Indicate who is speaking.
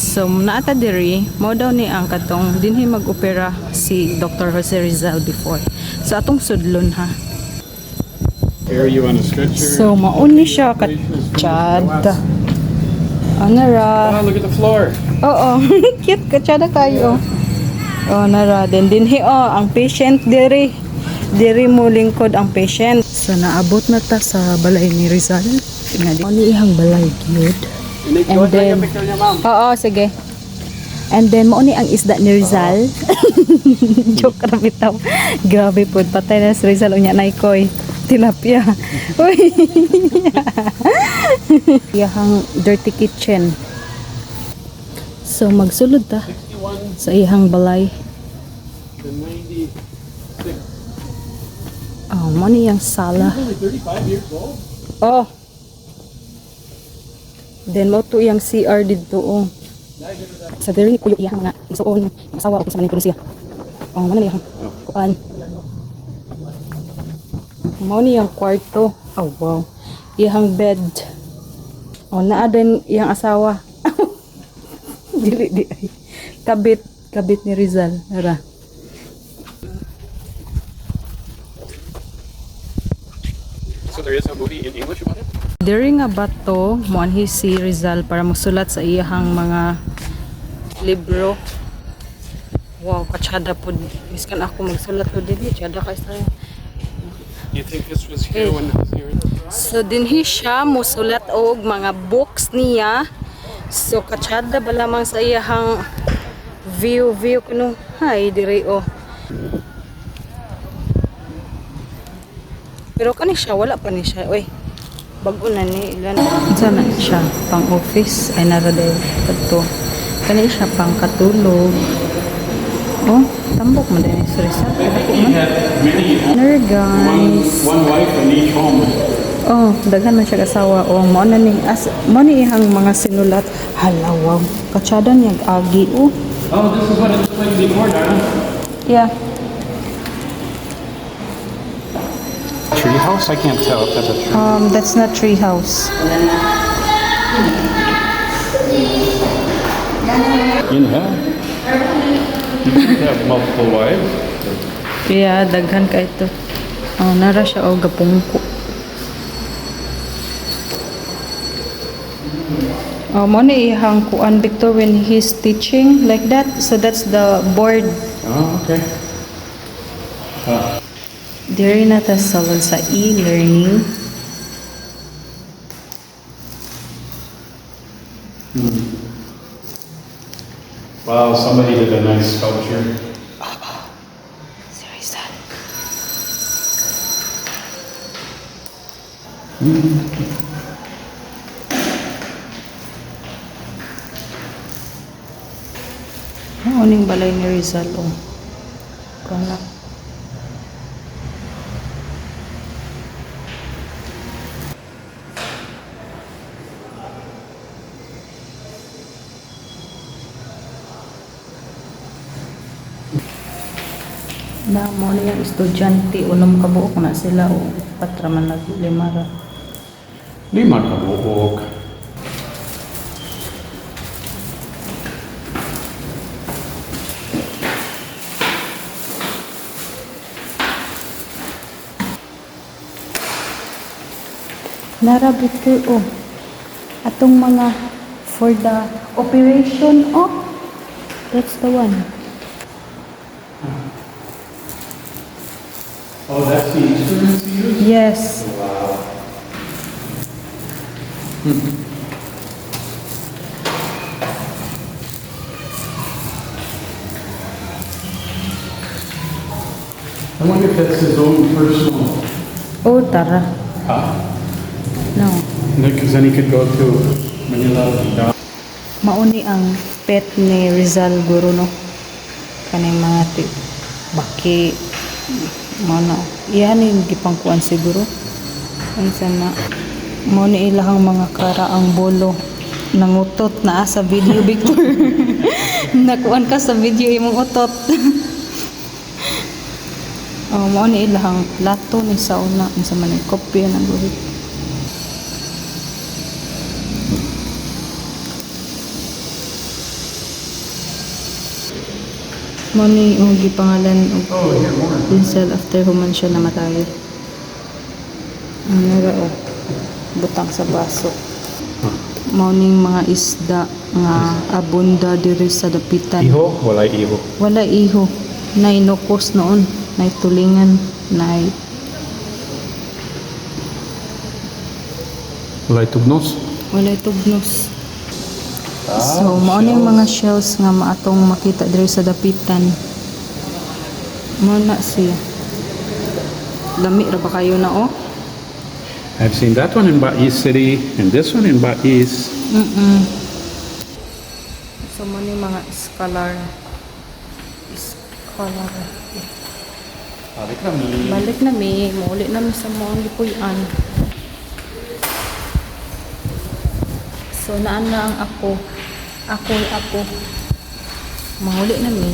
Speaker 1: So naata diri mo daw ni ang katong dinhi mag-opera si Dr. Jose Rizal before. So atong sudlon ha.
Speaker 2: Here you on a stretcher.
Speaker 1: So mauni siya katsyada. Ano ra?
Speaker 2: Wow, look at the floor.
Speaker 1: Oo, cute katsyada kayo. Oh, nara din dinhi ang patient diri. Diri mo lingkod ang patient. So naabot na ta sa balay ni Rizal. Tingnan ni ihang balay cute. And then, oo, sige. And then, mo ni ang isda ni Rizal. Joke ra bitaw. Grabe po, patay na si Rizal. Unya na ikoy. Tilapia. Uy. Iyahang dirty kitchen. So, magsulod ta sa iyahang balay. Oh, mo ni yung sala. Oh. Then mo to yung CR dito sa diri ko yung iyang mga isuon asawa ko sa maning polisiya. Oh, mana niya kuan. Mo ni yung kwarto. Oh, wow. Iyang bed. Oh, naa din iyang asawa. Dili di ay. Kabit ni Rizal. Ara.
Speaker 2: So there is a movie in English about it?
Speaker 1: Diri nga bato, moanhi si Rizal para musulat sa iyahang mga libro. Wow, katsada po. Miskan ako magsulat po din. Katsada ka isa.
Speaker 2: You think this was here when it was here?
Speaker 1: So, dinhi siya musulat og mga books niya. So, katsada ba lamang sa iyahang view kuno. Hay, diri Pero kani siya, wala pa ni siya. Uy. Bago na ni ilan. Sana siya pang office ay naraday kadto. Kani siya pang katulog. Oh, tambok mo din si Rizal. There guys.
Speaker 2: One wife in each home.
Speaker 1: Oh, daghan man siya kasawa. Oh, mo na ni ihang mga sinulat. Hala, wow. Katsada niya agi.
Speaker 2: Oh, this is what it looked like before, Donna.
Speaker 1: Yeah.
Speaker 2: Tree house? I can't tell if that's a tree.
Speaker 1: That's not tree house.
Speaker 2: In hell? You can't have multiple wives.
Speaker 1: Yeah, daghan ka ito. Oh, nara siya gapungko. Oh, mo ni ihang kuan Victor when he's teaching like that. So that's the board.
Speaker 2: Oh, okay.
Speaker 1: Diri na ta sa e-learning.
Speaker 2: Wow, somebody did a nice sculpture.
Speaker 1: Si Rizal. Uning balay ni Rizal kana. Na mo na yung estudyante unom kabuok na sila patraman na limara.
Speaker 2: Lima kabuok.
Speaker 1: Narabit ko atong mga for the operation that's the one.
Speaker 2: Oh, that's the instruments you use?
Speaker 1: Yes.
Speaker 2: Wow. I wonder if that's his own personal.
Speaker 1: Oh, tara.
Speaker 2: Huh?
Speaker 1: No.
Speaker 2: Because then he could go to Manila.
Speaker 1: Mauni ang pet ni Rizal Guro, no? Kaning mga baki. Mana. Iyan yung gipangkuan siguro. Ang sana. Mo ni ilahang mga karaang bolo. Nangutot na sa video, Victor. Nakuan ka sa video imong utot. Oh, mo ni ilahang plato ni sauna. Ang sa manay kopya ng guhit. Money ang gipangalan og pinsel after human siya namatay. Ang nara o butang sa baso. Morning mga isda nga abunda diri sa dapitan.
Speaker 2: Iho? Walay iho.
Speaker 1: Wala iho. Nay nokos noon. Nay tulingan. Nay
Speaker 2: Walay tugnos.
Speaker 1: wala tugnos. So, mao ni mga shells nga maatong makita diri sa dapitan. Mo na siya. Lami ra ba kayo na oh?
Speaker 2: I've seen that one in Ba'is City and this one in Ba'is.
Speaker 1: So, mo ni mga scholar. Scholar.
Speaker 2: Balik kami.
Speaker 1: Balik na mi. Muli na mi sa mga lipuyan. So, naan na ang ako. Ako'y ako. Mahuli na mi.